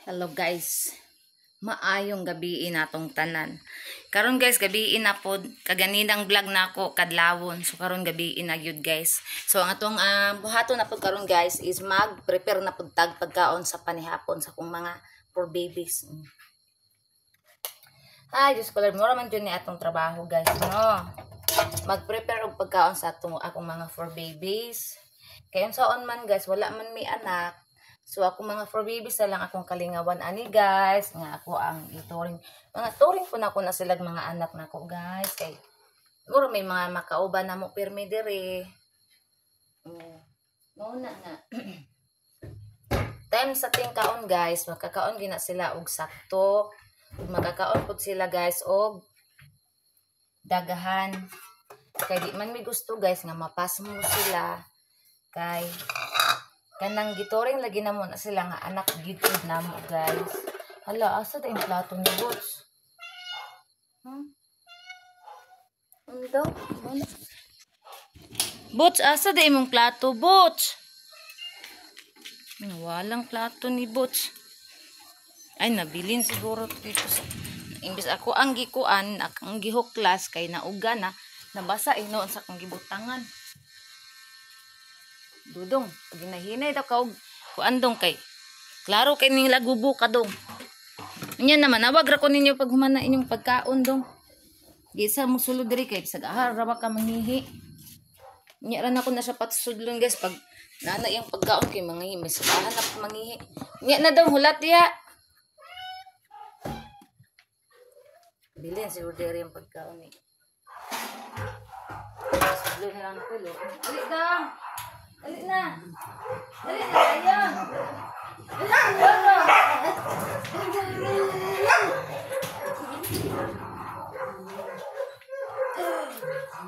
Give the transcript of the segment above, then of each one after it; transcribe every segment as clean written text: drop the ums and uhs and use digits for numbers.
Hello guys, maayong gabiin natong tanan. Karon guys, gabiin na pod kaganinang vlog nako kadlawon. So karon gabiin na gyud guys. So ang atong buhaton na pod karon guys is mag-prepare na pod tag pagkaon sa panihapon sa kong mga for babies. Ay, Diyos ko, mura man dyan ni atong trabaho guys, no? Mag-prepare og pagkaon sa akong mga for babies. Kaya saon man guys, wala man may anak. So ako mga for babies na lang akong kalingawan ani guys, nga ako ang ituring. Mga turing po na ko na sila mga anak nako guys. Kay siguro may mga makauban na mo pirmi dire. Muna na. Time sa ting kaon guys, makakaon gina sila og sakto. Makakaon pud sila guys og dagahan. Kay di man mi gusto guys nga mapas mo sila kay kanang gituring lagi na mo na sila nga anak gitid na mo guys. Hala, asa da yung plato ni Bots? Ano daw? Bots, asa da imong plato, Bots? Walang plato ni Bots. Ay, nabilin siguro dito sa... Imbis ako ang gikuan, ang gihuklas kay nauga na, nabasa noon sa kong gibutangan. Dudong, pag hinahinay daw ka kuan dong kay. Klaro kay ning lagubo ka dong. Nya naman nawag ra ko ninyo pag humana inyong pagkaon dong. Di sa mo sulod diri kay sa ahar ra ka manghihi. Nya ra na ko na sa patsudlon guys pag nana yung pagkaon kay manghihi may sabahan na manghihi. Nya na daw hulat ya. Bilin siguro diri yung pagkaon ni. Sudlon na lang ko lo. Ali daw. Dali na. Dali na tayo.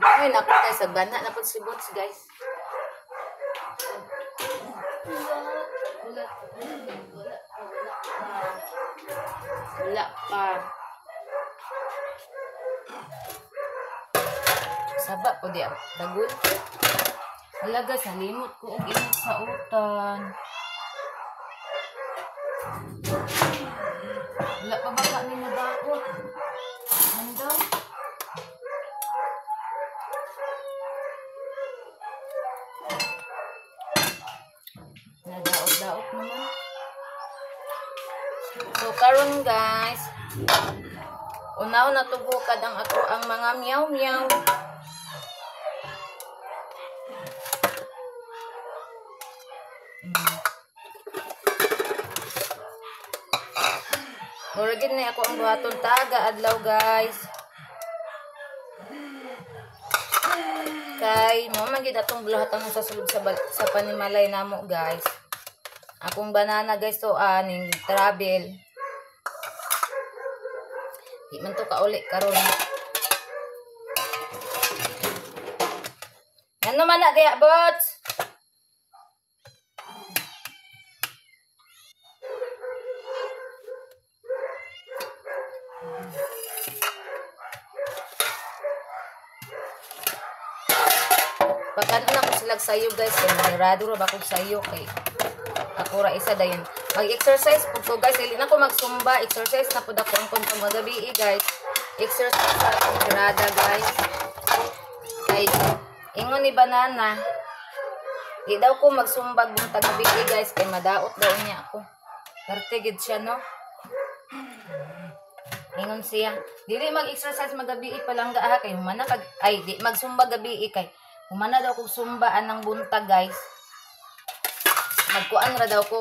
Ay, naku tayo sa bana. Napag si Bots, guys. Wala pa. Saba po diya. Dagul. Wala guys, nalimot ko og init sa utan. Wala pa ba kami nadaot? Ano daw? Nadaot-daot naman. So karon guys, unaw natubukad ang ako ang mga meow-meow. Muragin na ako ang buhaton taga adlaw guys. Kay mamagid atong buhatan sa sulod sa panimalay namo guys. Akong banana guys to aning travel. Di man to kauli karon. Ano man na kaya Bots? Pagkano na ko silag sayo guys, manirado ra ba kong sayo kay ako ra isa dayon. Mag-exercise po ko guys, hindi na ko magsumba, exercise na po ako ang kuntong magabi guys. Exercise sa akong tirada guys. Kay ingon ni banana, di daw ko magsumbag ng tagabi guys, kay madaot daw niya ako. Pertigid siya no. Ingon siya, dili mag-exercise magabi palangga ha kay humana pag ay di magsumba gabi kay humana daw kong sumbaan ng buntag guys. Magkuan ra daw ko.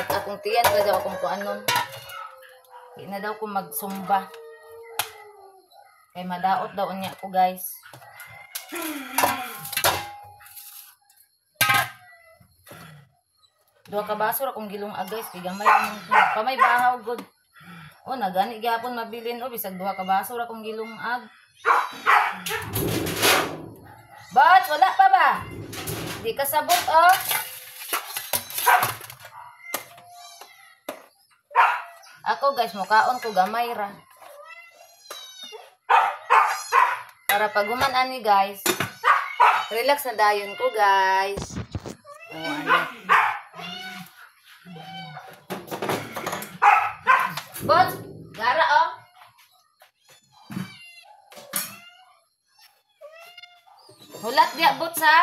Akong tiyan ra daw akong kuan nun. Di na daw ko magsumba. Kay madaot daw niya ako guys. Duha ka baso ra kong gilong guys. Kay gamay pamay bahaw good. O nagani gyapon mabilin o bisag duha ka baso ra kong gilong But, wala pa ba? Di ka sabot, oh. Ako, guys, mukhaon ko gamay ra. Para paguman ani, guys. Relax na dayon ko, guys. Oh, ano. Bots, gara oh. Hulat dia bots ha.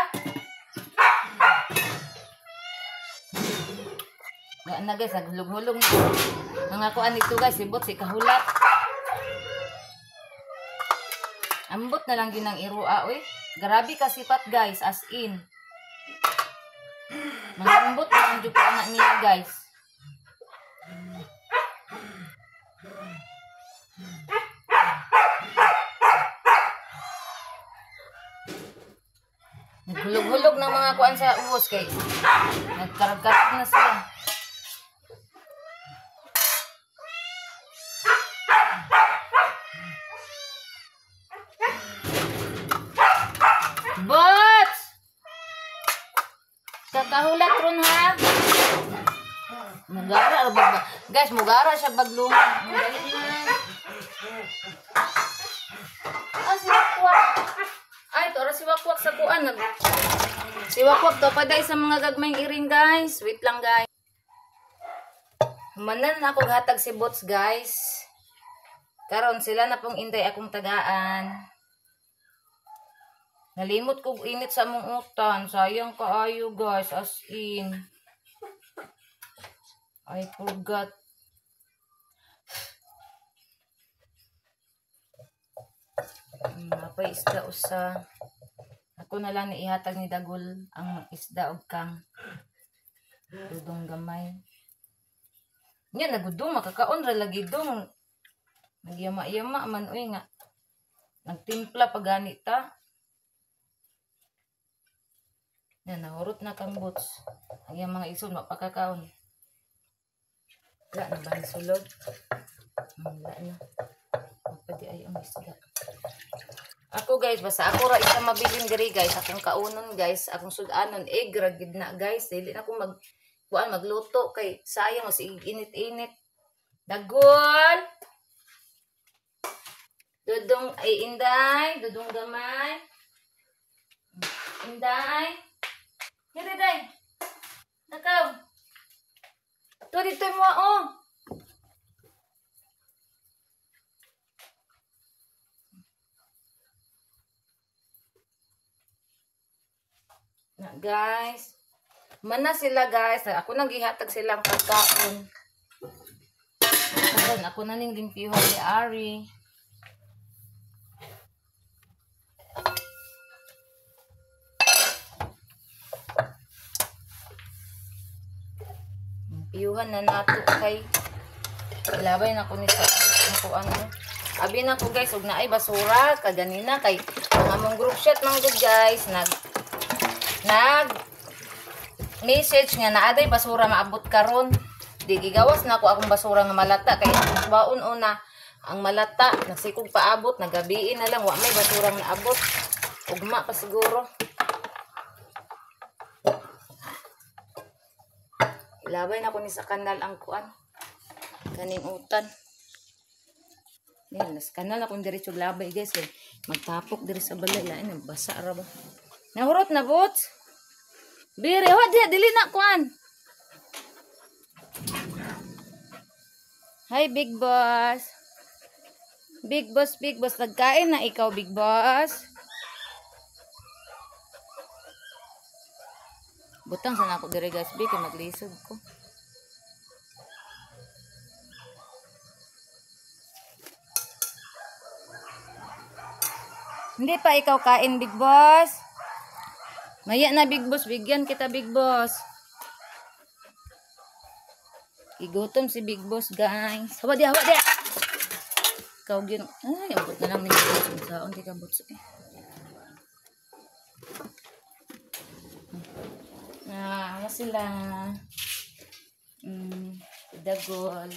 Nga na guys, naghulog-hulog na. Nangakuan nito guys, si bots ikahulat. Ambot na lang ginang irua oy. Grabe ka sipat guys, as in. Malambot na lang jud ko anak niya guys. Naghulog-hulog ng mga kuan sa uwos kay nagkarag-karag na sila. Bots! Kakahulat ron ha. Mugara ba? Guys, mugara siya bagluma. Galit na. Siwakwak. Ay, ito siwakwak sa kuan. Siwakwak to paday sa mga gagmayng iring guys. Wait lang guys. Manan na ako hatag si Bots guys. Karon sila na pong inday akong tagaan. Nalimot ko init sa mong utan. Sayang kaayo guys. As in. I forgot. Apa isda usa. Ako na lang ihatag ni Dagol ang isda og kang. Dudong gamay. Nya nagudong makakaon ra lagi dong. Nagyama-yama man uy nga. Nagtimpla pa gani ta. Yan, nahurot na kang Bots. Ang yung mga isod, mapakakaon. Wala na ba ang sulod? Wala na. Mapadi ay ang isda. Ako guys, basta ako ra isa mabilin diri guys. Akong kaunon guys. Akong sudanon. Ragid na guys. Dili na akong magluto. Kay sayang mas init-init. Dagol! Dudong, ay inday. Dudong gamay. Inday. Here, day. Nakaw. Ito dito mo, oh. Na, guys. Mana sila, guys. Ako naghihatag silang pagkaon. Ako na ning limpiyuhan ni Ari. Iyuhan na nato kay labay na ko ni sa ako ano. Abi na ko guys ug naay basura kaganina kay ang among group chat man gud guys nag message nga naaday basura maabot karon. Di gigawas na ako akong basura nga malata kay baon una ang malata nagsikog paabot nagabiin na lang wa may basura nga naabot. Ugma pa siguro. Labay na ko ni sa kanal ang kuan. Kaning utan. Yan, nas kanal akong diretso labay guys. Eh. Magtapok diri sa balay. Lain, basa ra ba? Nahurot na Bots. Bire, wa dili na kuan. Hi Big Boss. Big Boss. Nagkain na ikaw Big Boss. Butang sana ako dire guys, kay maglisod ko. Hindi pa ikaw kain Big Boss. Maya na Big Boss, bigyan kita Big Boss. Igutom si Big Boss guys. Hawa dia. Ikaw gyud. Ay, abot na lang ni Boss. Saon di ka Boss eh. Ano sila? Dagol.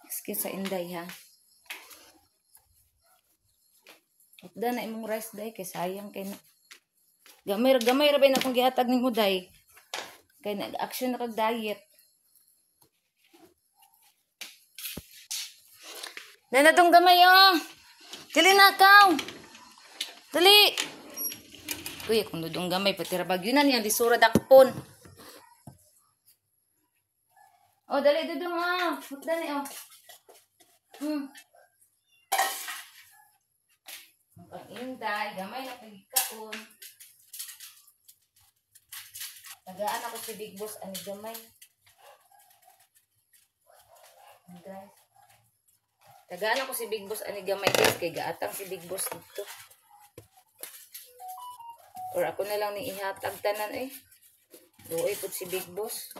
Excuse sa inday ha. Upda na imong rice day kay sayang kay na. Gamay ra bay na kung gihatag nimo day. Kay nag-action na kag diet. Nanadong gamay oh. Dili na kaw. Dali. Uy, kung dudong gamay, pati rabag yun na niyang lisura dakpon. Oh, dali, dudong ah. Dali, oh. Ang inday, gamay na pagkaon. Tagaan ako si Big Boss, ani gamay. Guys. Tagaan ako si Big Boss, ani gamay guys, kay gaatang si Big Boss dito. Or ako na lang ni ihatag tanan eh. Doy pud si Big Boss.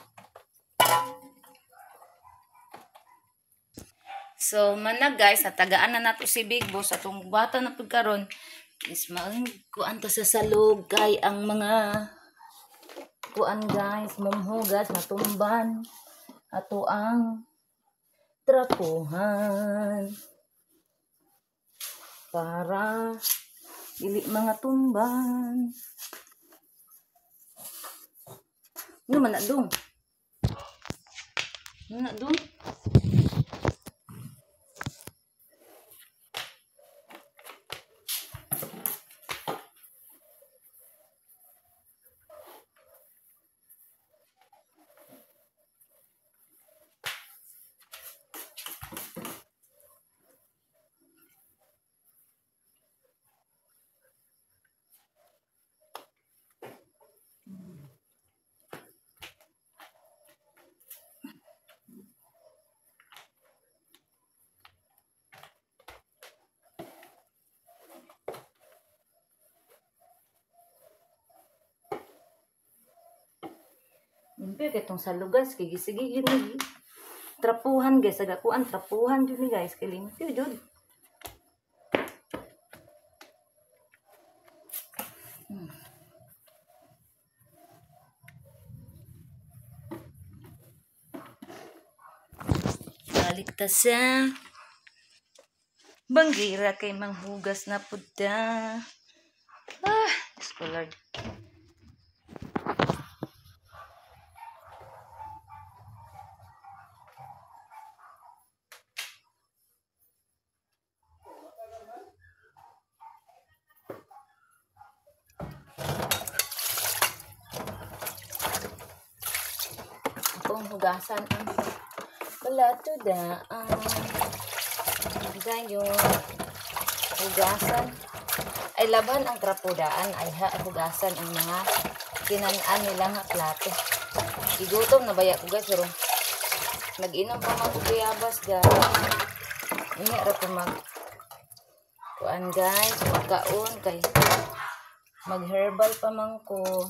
So, manag guys, natagaan na nato si Big Boss atong bata na pagkaron is kuan ta sa salog kay ang mga kuan guys, mamhugas matumban ato ang trapuhan para dili mga tumban. Ano man na dong? Ano na dong? Pero itong salog guys, kay sige yun ni trapuhan guys, agakuan trapuhan yun ni guys, kay limpyo yun. Balik ta sa banggira kay manghugas na puda. Ah, Diyos ko Lord. Akong hugasan ang palato daan. Ganyan hugasan. Ay laban ang trapodaan ay hugasan ang mga kinanaan nila nga plato. Igutom na baya ko guys, pero nag-inom pa mag-uyabas guys. Ini ra ko mag kuan guys, magkaon kay mag-herbal pa man ko.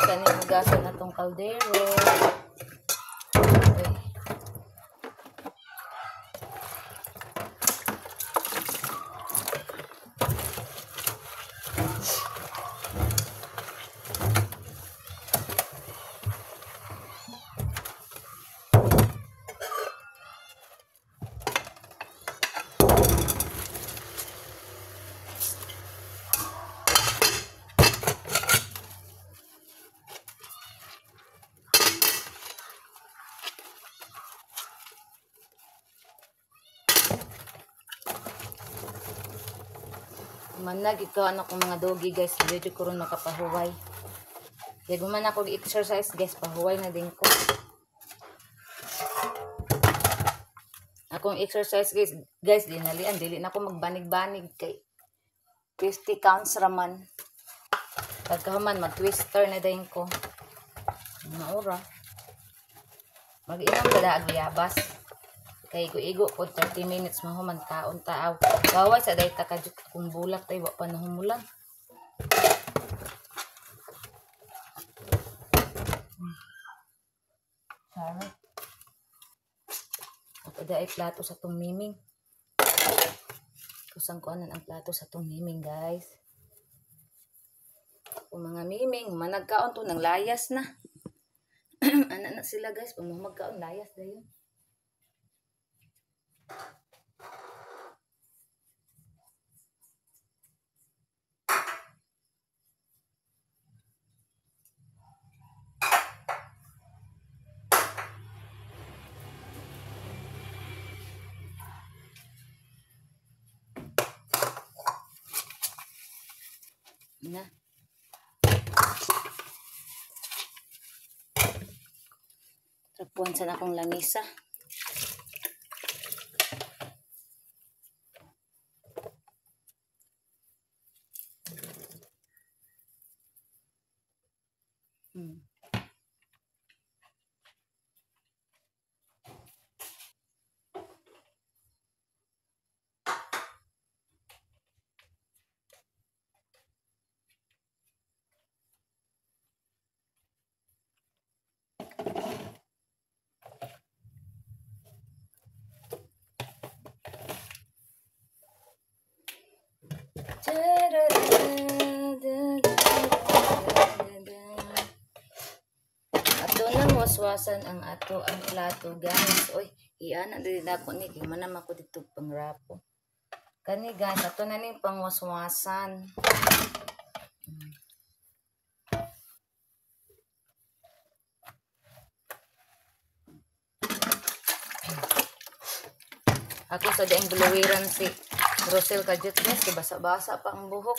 Kani hugasan na tong kaldero. Okay. Manag ikaw ano kong mga dogi guys, video ko rin makapahuway. Kaya guman ako exercise guys, pahuway na din ko. Akong exercise guys, dinalian, dili na ako magbanig-banig kay 50 counts raman. Pagkahuman, mag-twister na din ko. Maura. Mag-inom pala agyabas. Kay igo po 30 minutes mahuman taon taaw. Baway sa day takadjuk kung bulak tayo wa pa nahumulan. Sarap. Ako dahil plato sa tong miming. Kusang kuanan ang plato sa tong miming guys. Kung mga miming, managkaon to ng layas na. Anak na sila guys, kung magkaon layas dayon. Na. Tapuan sa akong lamisa. Ato nang waswasan ang ato ang plato guys. Oy, iana din ako ni kay manam ako dito pangrapo. Kani guys, ato na ning pangwaswasan. Ako sa daing buluwiran si Rosel Kajut guys, kay basa-basa pa ang buhok.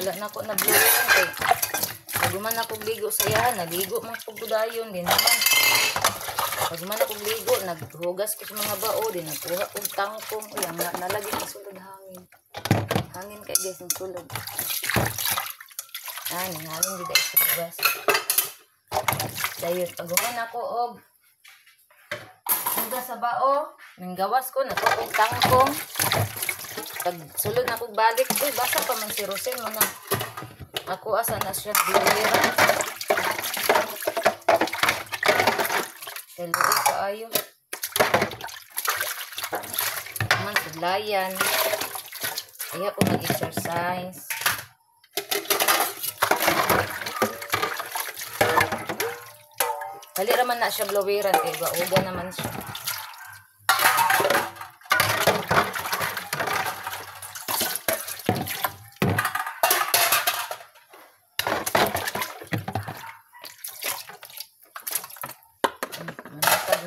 Wala na ako na buluwiran kay pag man ako ligo sa yan, naligo man ko gudayon din naman. Pag man ako ligo, naghugas ko sa mga bao din, nagkuha kong tangkong. Uy, nalagyan ng sulod hangin. Hangin kay guys, ng sulod. Nanghangin din dahil sa hugas. Dahil pag man ako og hugas sa bao, nanggawas ko, nagkuha kong tangkong. Pag sulod na akong balik, uy, basa pa man si Rosel mo na. Ako asa na siya buluwiran. Hello, kaayo. Man, sudlayan. Kaya po mag-exercise. Kali raman na siya blowiran. Kaya gauga naman siya.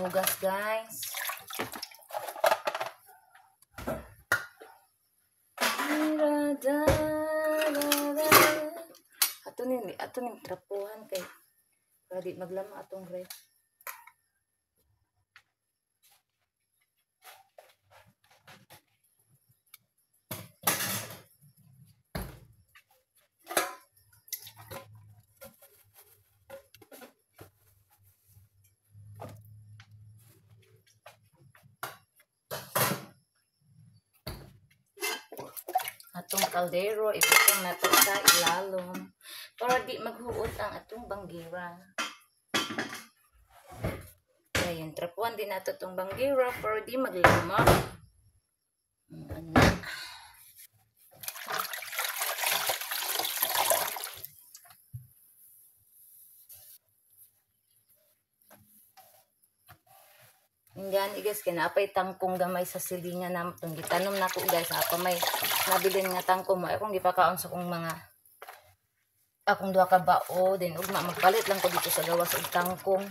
Hugas guys. Ato ning trapuhan kay pwede maglama atong ref. Atong kaldero, ibutang nato sa ilalom para di maghuot ang atong banggira. Ayan, trapuan din nato itong banggira para di maglama. Gani guys, kinapay tangkong gamay sa silingan na itong gitanom na ko guys. Ako may nabilin nga tangkong mo. Akong gipakaon sa kong mga akong duha ka bao. Then ugma magpalit lang ko dito sa gawas og tangkong.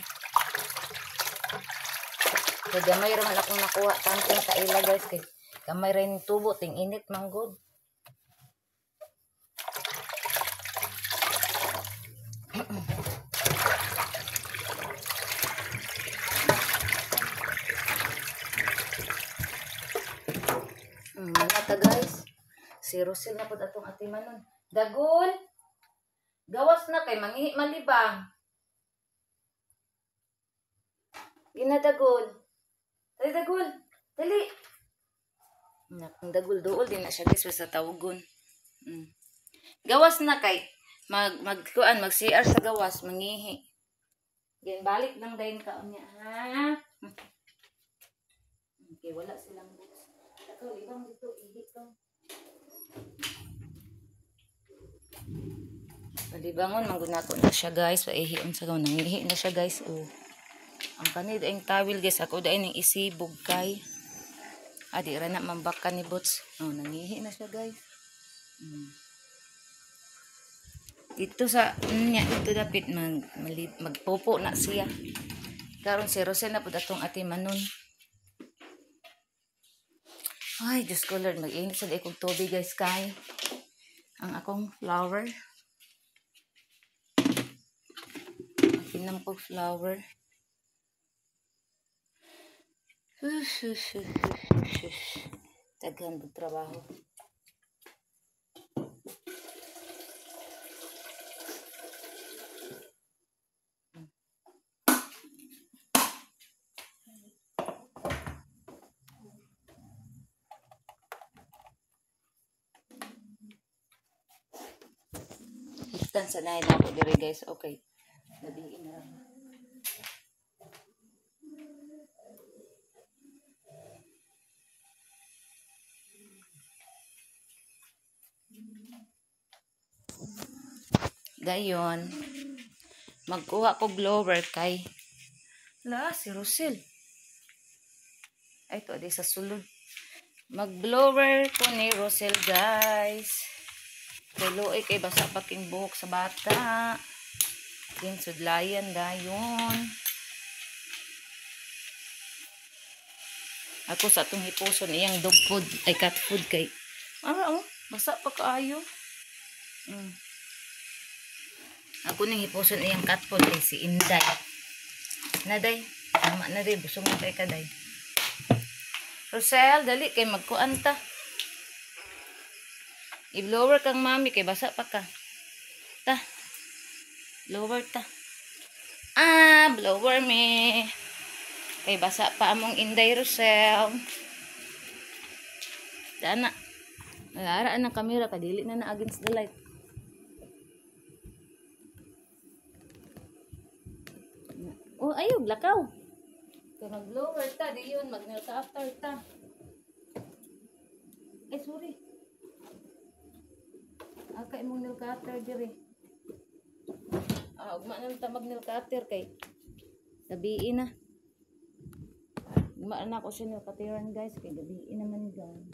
Kaya gamay raman akong nakuha tangkong sa ila guys. Kaya gamay rin tubo, ting init manggod. Manata guys, si Rosel na po atong atimanon. Dagol, gawas na kay mangihi malibang. Ginadagol. Dali dagol, dali. Nakang dagol dool din na siya guys sa tawgon. Gawas na kay magkuan mag-CR sa gawas mangihi. Yan balik lang dayon kaon niya ha. Okay, wala silang boots. Ako ibang dito ihit ko. Palibangon mangguna ko na siya guys, paihion sa gawon nangihi na siya guys. Oh. Ang kanid ang tawil guys, ako dai ning isibog kay. Adi ra na mambaka ni boots. Oh, nangihi na siya guys. Dito sa ito dapit magpopo na siya. Karon si Rosel na pud atong atimanon. Ay, Diyos ko Lord, mag-init sa kong tubig guys kay. ang akong flour. Akinam ko flour. Daghan po trabaho. Hitan sa nahin ako diri guys. Okay. Nabiin na lang. Dayon, magkuha ko blower kay si Rosel. Ay, ito, di sa sulod. Mag-blower ko ni Rosel, guys. Kay luoy, kay basa pa king buhok sa bata. King sudlayan, dayon. Ako sa itong hipuson, iyang dog food, ay cat food kay. Basa pa kaayo. Ako nang hipuson iyang cat food kay si Inday. Naday, tama na rin, busog na kay kaday. Rosel, dali kay magkuan ta. I-blower kang mami kay basa pa ka. Ta. Blower ta. Blower me. Kay basa pa among Inday, Rosel. Dana. Nalaraan ng kamera kadili na against the light. Ayog, lakaw. Kaya mag-blower ta, di yun, mag-nilka-after ta. Ay, sorry. Kaya mong nilka-after diri. Ugma na ta mag-nilka-after kay gabiin na. Ugma na ako siya nilka-afteran guys, kay gabiin naman guys.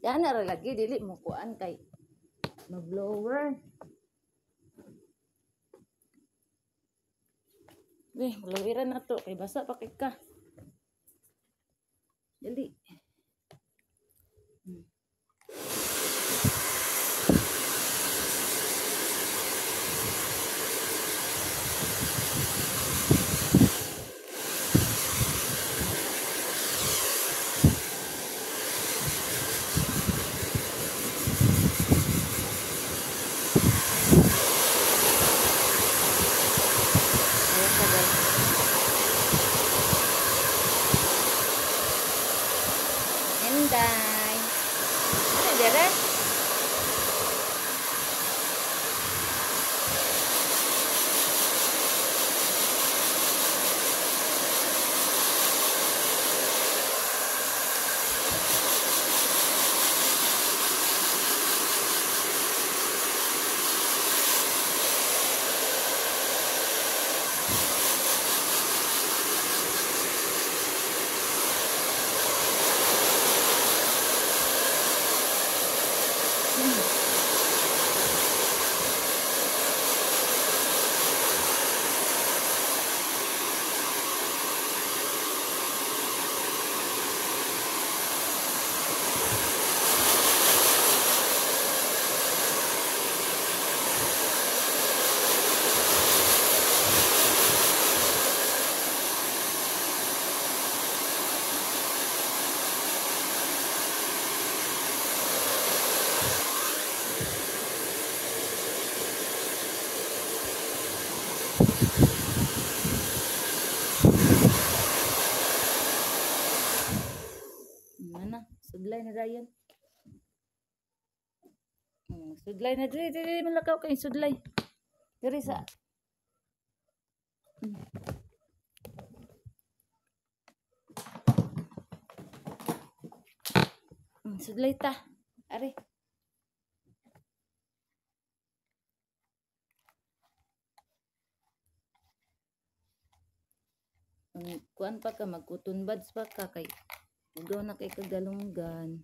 Yan na lagi, dili mo kuan kay mag-blower. Bloweran na to. Kay basa pa kay ka. Dali. Inday. Ano dere? Sudlay na dayan. Sudlay na diri malakaw kay sudlay. Diri sa. Sudlay ta. Ari. Kuan pa ka magkutun buds pa ka kay ugaw na kay kagalunggan.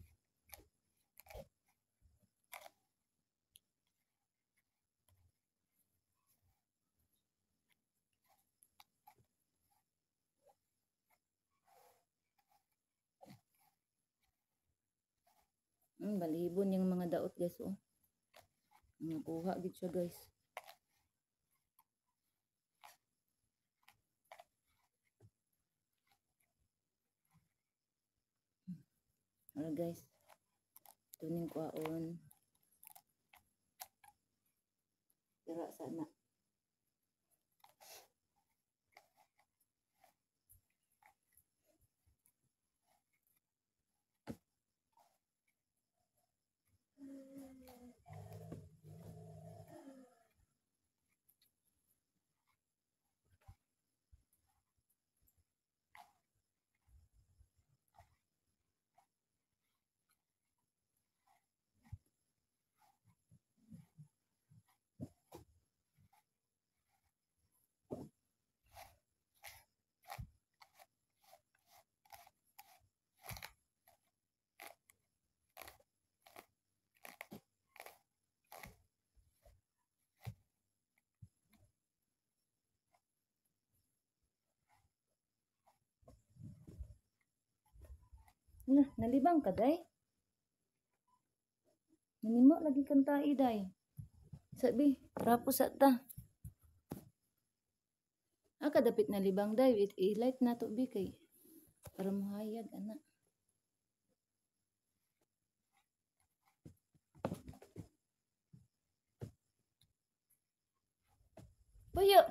Balibon yung mga daot guys oh. Nakuha gid siya guys. Alright guys. Tuning kwaon. Tira sana. Nah, nalibang ka day? Nanimo lagi kang tai day. Sabi, rapo sa ta. Kadapit nalibang day. I-light na to bi kay para mohayag anak. Puyo.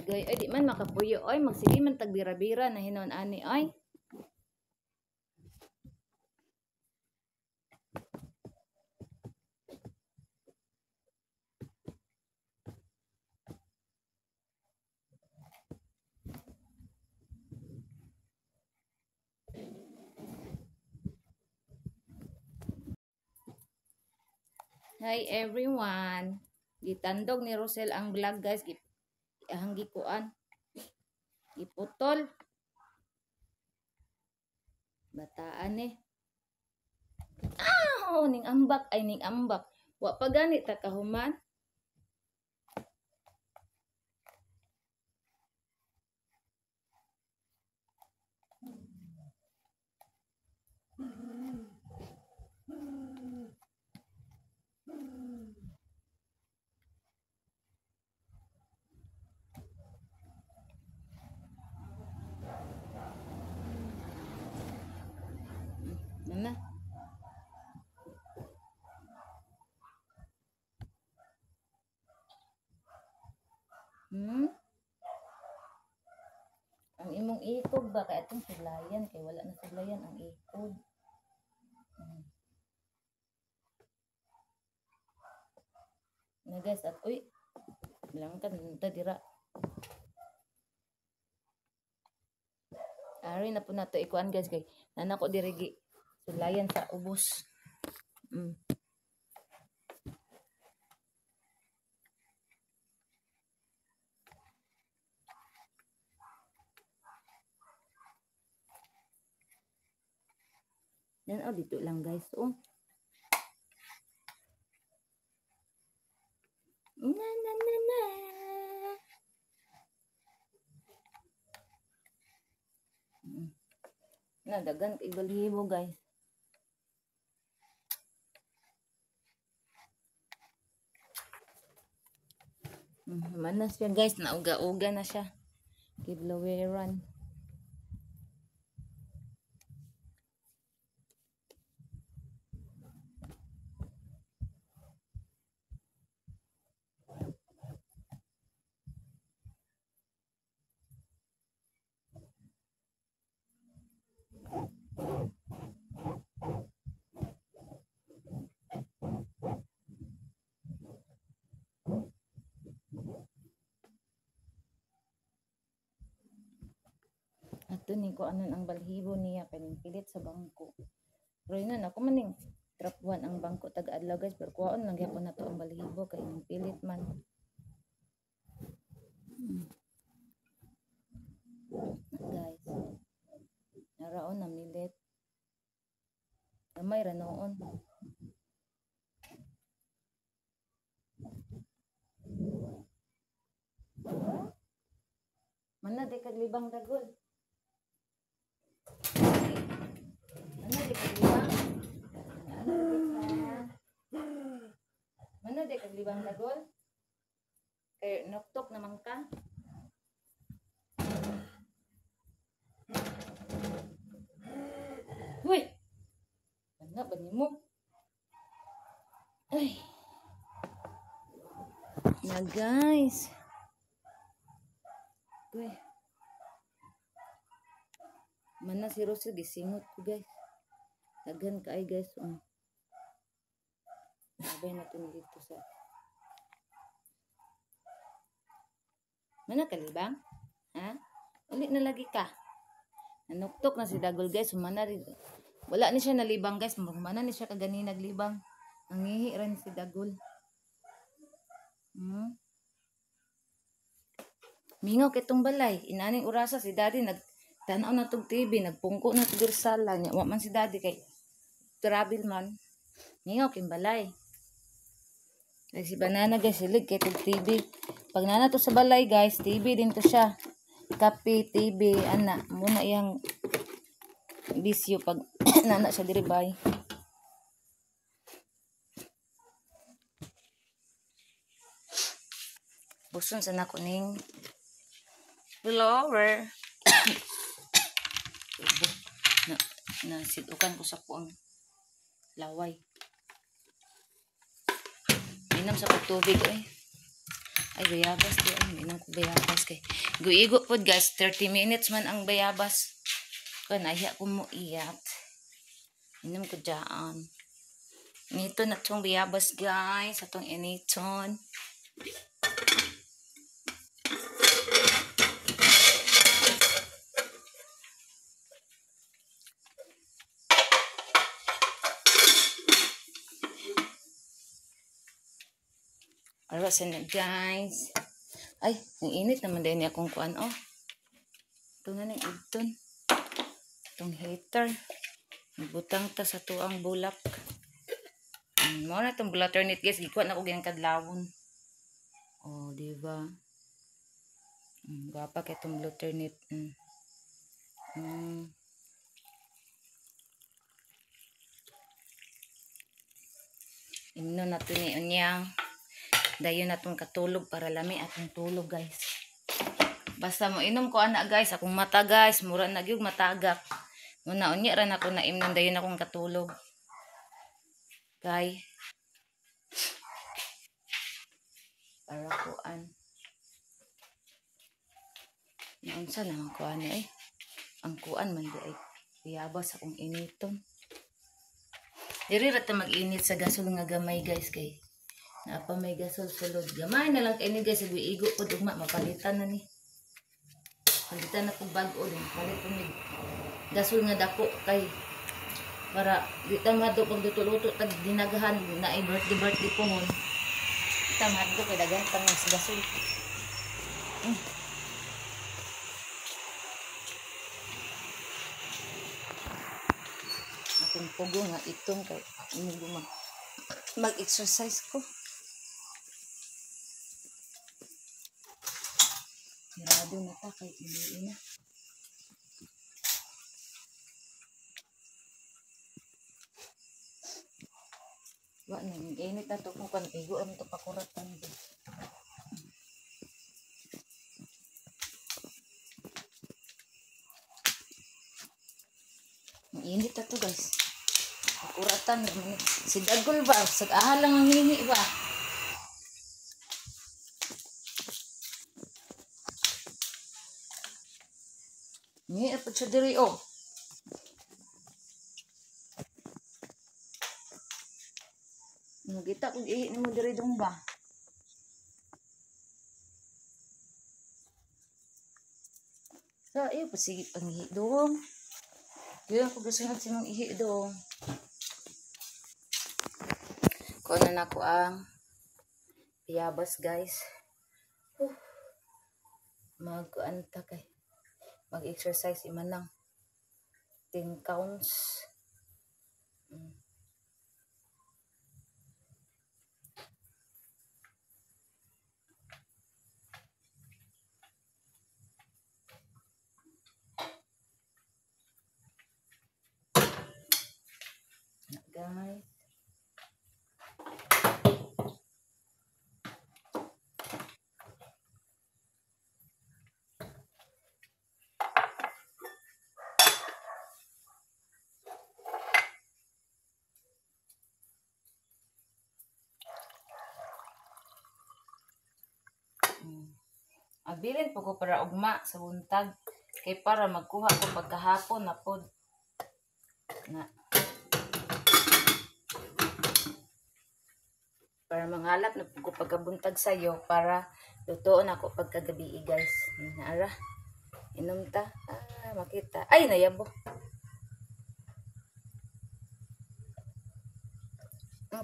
Gay, ay di man makapuyo oy, magsige man tagbira-bira na hinon ani oy. Hi everyone. Gitandog ni Rosel ang vlog guys. Ahang gikuan. Iputol. Bataan eh. Ning ambak ay ning ambak. Wa pa gani ta kahuman. Mana? Ang imong ikog ba kay atong sulayan kay wala na sulayan ang ikog. Na guys at uy. Bilang kan ta dira. Ari na po nato ikuan guys kay nanako dirigi sulayan sa ubos. Yan dito lang guys oh. Na na na na. Na dagan kay balhibo guys. Mana siya guys, nauga-uga na siya. Kiblaweran. Ato ni ko anon ang balhibo niya kaning pilit sa bangko. Pero yun ako maning trap 1 ang bangko taga-adlaw guys, pero kuhaon lang gyapon nato ang balhibo kay ning pilit man. Naraon na milit. Gamay ra noon. Mana di kaglibang dagol. Mana di kaglibang? Mana di kaglibang dagol? Kay noktok naman ka. Uy! Mana ba ni mo? Ay. Na guys. Uy. Mana si Rosy gisingot ko guys. Daghan ka ay guys. Sabay na ito dito sa... Mana kalibang? Ha? Ulit na lagi ka. Nanuktok na si Dagol guys. Mana rin. Wala ni siya nalibang guys. Mana ni siya kagani naglibang. Nangihi rin si Dagol. Mingaw kitong balay. Inaning urasa si daddy nagtanaw na tong TV. Nagpungko na tong sala niya. Wa man si daddy kay travel man. Mingaw king balay. Kaya si Banana guys, silig kay tong TV. Pag nana to sa balay guys, TV din to siya. Kape, TV, ana. Muna iyang bisyo pag nana siya diribay. Buson sa nako ning blower. na situkan ko sa puang laway. Minam sa pagtubig ay bayabas di ay minam ko bayabas kay guigo pod guys 30 minutes man ang bayabas kan ayya ko mo iyat minam ko dyan nito na tong bayabas guys atong initon. Arasan na guys. Ay, ang init naman din akong kuan Ito na ng igton. Itong heater. Butang ta sa tuang bulak. Mo na itong alternate guys. Gikuan ako ginang kadlawon. Diba? Gapa kay itong alternate. Imno na ito ni unyang. Dayon natong katulog para lami atong tulog guys. Basta mo inom ko ana guys, akong mata guys, mura na gyud matagak. Muna unya ra nako na imnon dayon akong katulog. Kay para kuan. Naunsa na ang kuan ang kuan man di ay iyabas akong initon. Diri ra ta mag-init sa gasol nga gamay guys kay napa may gasol sulod. Gamay na lang kaini guys, igo po dugma mapalitan na ni. Palitan na po bago din. Palit po ni gasol nga dako kay para di tamado pag luto-luto tag dinagahan na ay birthday po ngon. Tamado kay daghan pang gasol. Akong pugo nga itong kay mag-exercise ko. Sirado na ta kay hindi na. Wa na init na to kung kan igo am to pakuratan din. Init na to guys. Pakuratan naman si Dagol ba sag-ahal lang ang hingi ba. Ni apa siya diri Kita kung ihi ni mo diri dong ba. So, iyo pasigi pangihi dong. Yun ako gusto nga sinong ihi dong. Kunan ako ang piyabas guys. Mag-kuan ta kay mag-exercise imanang. 10 counts. Guys. Abilin po ko para ugma sa buntag. Kay para magkuha ko pagkahapon na pod. Na. Para mangalap na po ko pagkabuntag sa'yo para lutoon ako pagkagabi guys. Naara. Inom ta. Makita. Ay, nayabo.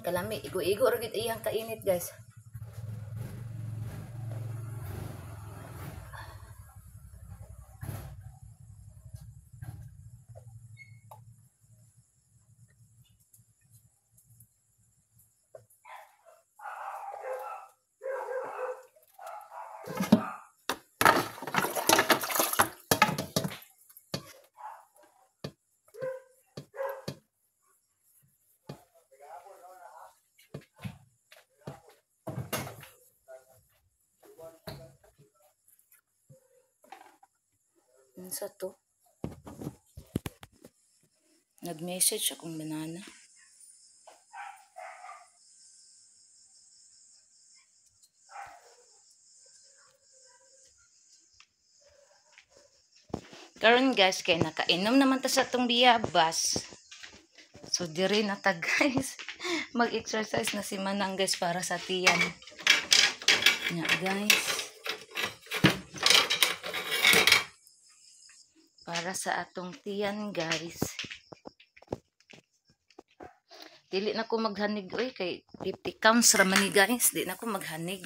Kalami. Igo-igo rin iyang kainit guys. Sa to. Nag-message akong banana. Karon guys, kay nakainom naman ta sa tong biyabas. So diri na ta guys. Mag-exercise na si Manang guys para sa tiyan. Nya guys. Para sa atong tiyan guys. Dili na ko maghanig oy kay 50 counts ra man ni guys. Di na ko maghanig.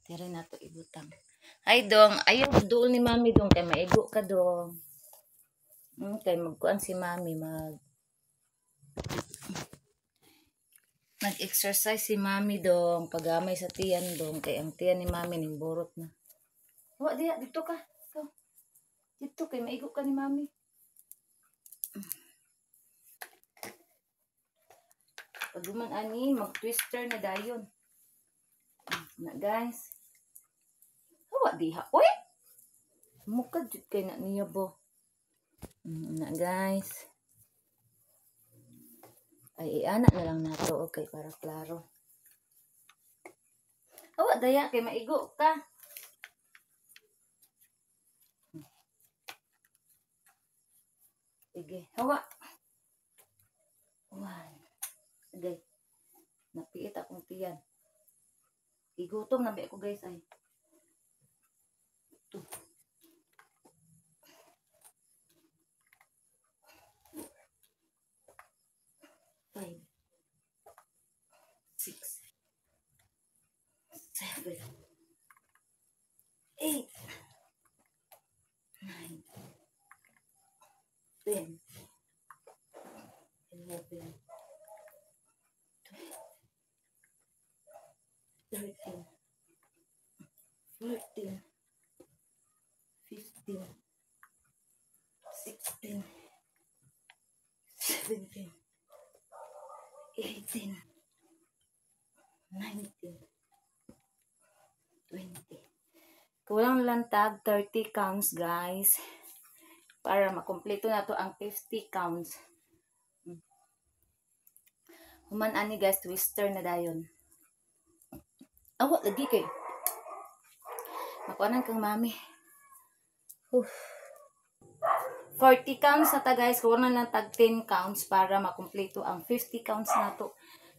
Diri na to ibutang. Ay dong, ayaw doon ni mami dong kay maigo ka dong. Kay magkuan si mami mag-exercise si mami dong, pagamay sa tiyan dong kay ang tiyan ni mami ning burot na. Wa diya dito ka. Dito kay maigo ka ni mami. Pagduman ani mag-twister na dayon. Na guys. Wa diha. Oy. Mukad jud kay na niya bo. Na guys. Ay iana na lang nato okay para klaro. Wa daya kay maigo ka. Sige, hawa. One. Sige. Napiit akong tiyan. Igutom na ba ako guys ay. 2. 5. 6. 7. 8. 9. 10, 11, 13, 14, 15, 16, 17, 18, 19, 20. Kulang lang tag 30 counts guys. Para makumpleto na to ang 50 counts. Human ani guys, twister na dayon. Awa lagi kay. Makuanan kang mami. 40 counts na ta guys, kulang lang tag 10 counts para makumpleto ang 50 counts na to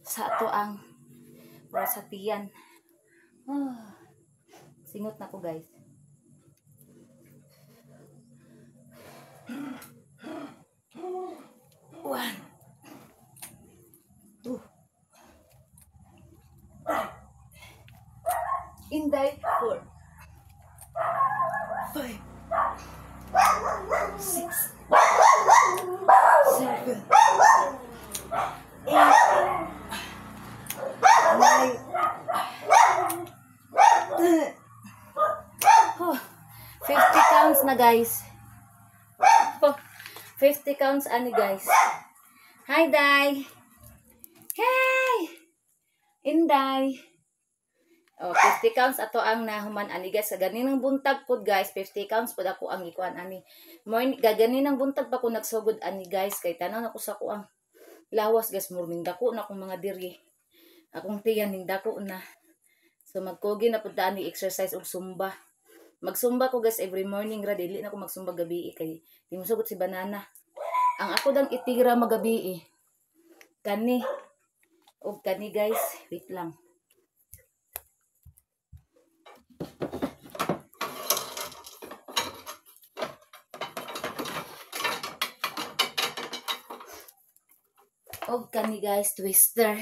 sa to ang para sa tiyan. Singot na ko guys. 1, 2, Inday 4, 5, 6, 7, 8, 9, 50 counts na guys. 50 counts ani guys. Hi Day. Hey. Inday. Oh, 50 counts ato ang nahuman ani guys. Sa ganinang buntag pod guys, 50 counts pod ako ang ikuan ani. Morning ganinang buntag pa ko nagsugod ani guys kay tanaw na ko sa ko ang lawas guys, morning dako na akong mga diri. Akong tiyan ning dako na. So magkogi na pud ani exercise og zumba. Magsumba ko guys every morning ra, dili na ko magsumba gabi kay di mo sugot si banana. Ang ako dang itigra magabi kani og kani guys, wait lang. Og kani guys, twister.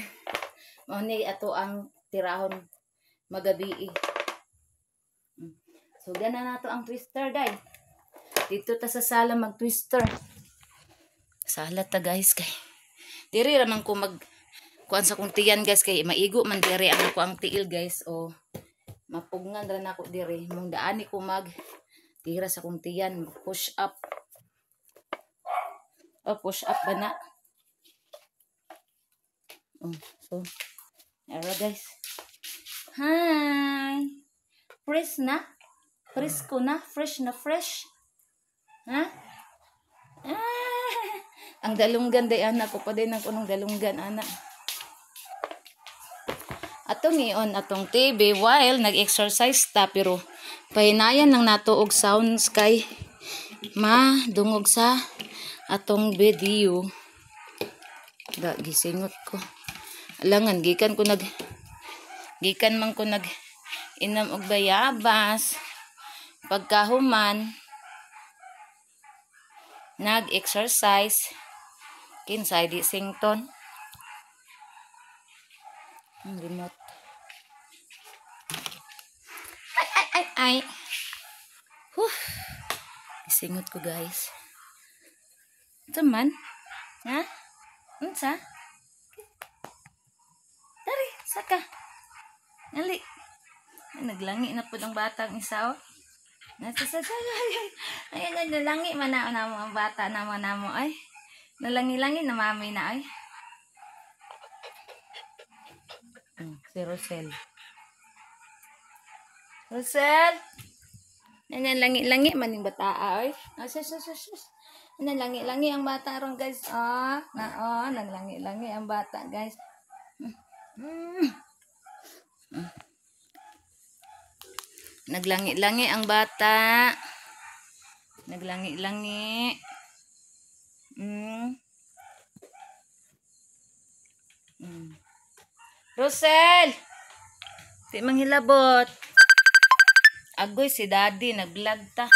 Mao ni ato ang tirahon magabi. So gana nato ang twister guys. Dito ta sa sala mag twister. Sala ta guys kay diri ra man ko mag kuan sa kong tiyan guys kay maigo man diri ang ako ang tiil guys o mapugngan ra nako diri mong daani ko mag tira sa kong tiyan push up. O push up ba na? So ara guys. Hi. Fresh na? Fresh ko na? Fresh na fresh? Ha? Ang dalunggan day anak ko pa din ang unong dalunggan anak. Atong iyon atong TV while nag-exercise ta pero pahinayan lang nato og sounds kay madungog sa atong video. Da gisingot ko. Alangan gikan man ko nag inam og bayabas. Pagkahuman nag-exercise kinsay di sington. Ang remote. Ay. Isingot ko guys. Ito man. Ha? Unsa? Dari, saka. Nali. Naglangi na po ang batang isa oh. Ay, nalangi man na mo ang bata na mo ay. Nalangi-langi na mami na ay. Si Rosel. Rosel! Nalangi-langi man yung bata ay. Nalangi-langi ang bata ron guys. Nalangi-langi ang bata guys. Naglangi-langi ang bata. Naglangi-langi. Rosel! Di manghilabot. Agoy si daddy. Nag-vlog ta.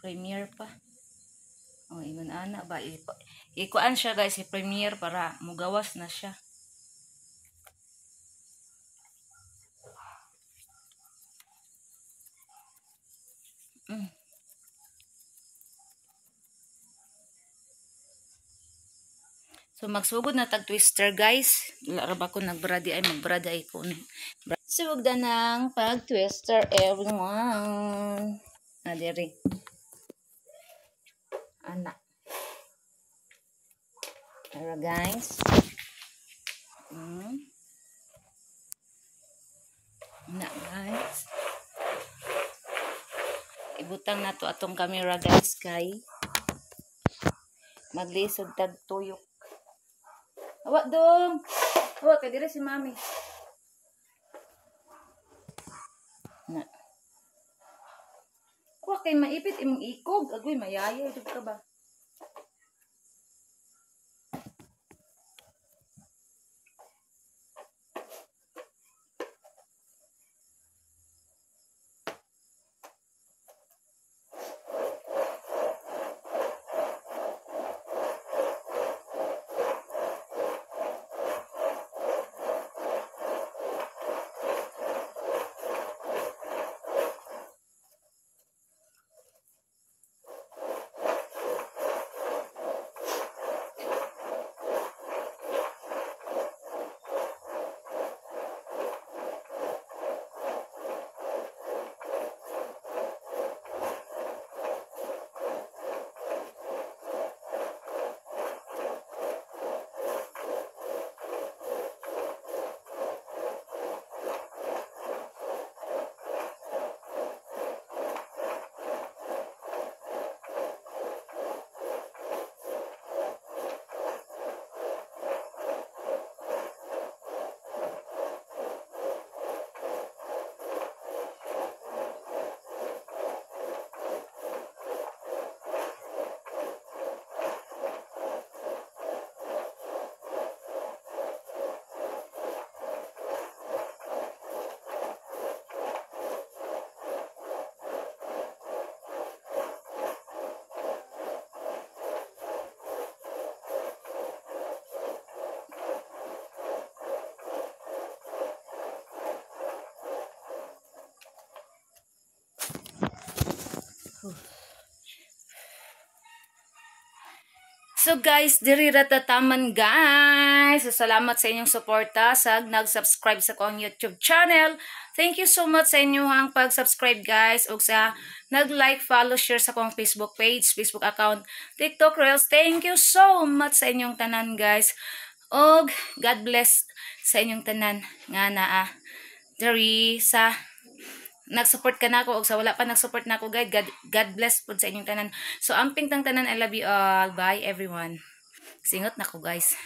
Premiere pa. Ingon ana ba ikuan siya guys, si premiere para mugawas na siya. So magsugod na tag twister guys. Wala ra ba ko nagbradi ay magbrada ay ko. Sugod na ng pag twister everyone. Diri. Anak. Tara guys. Anak guys. Ibutang na to atong camera guys kay maglisod tag tuyok. Awa dong. Awa kay diri si mami. Na. Kuha kay maipit imong ikog. Agoy mayaya jud ka ba? So guys, diri ra ta taman guys. So, salamat sa inyong suporta sa nag-subscribe sa kong YouTube channel. Thank you so much sa inyong pag-subscribe guys ug sa nag-like, follow, share sa kong Facebook page, Facebook account, TikTok Reels. Thank you so much sa inyong tanan guys. Og God bless sa inyong tanan nga naa diri sa nag-support ka na ako o sa wala pa nag-support na ako guys. God bless po sa inyong tanan. So amping tang tanan, I love you all. Bye everyone. Singot na ko guys.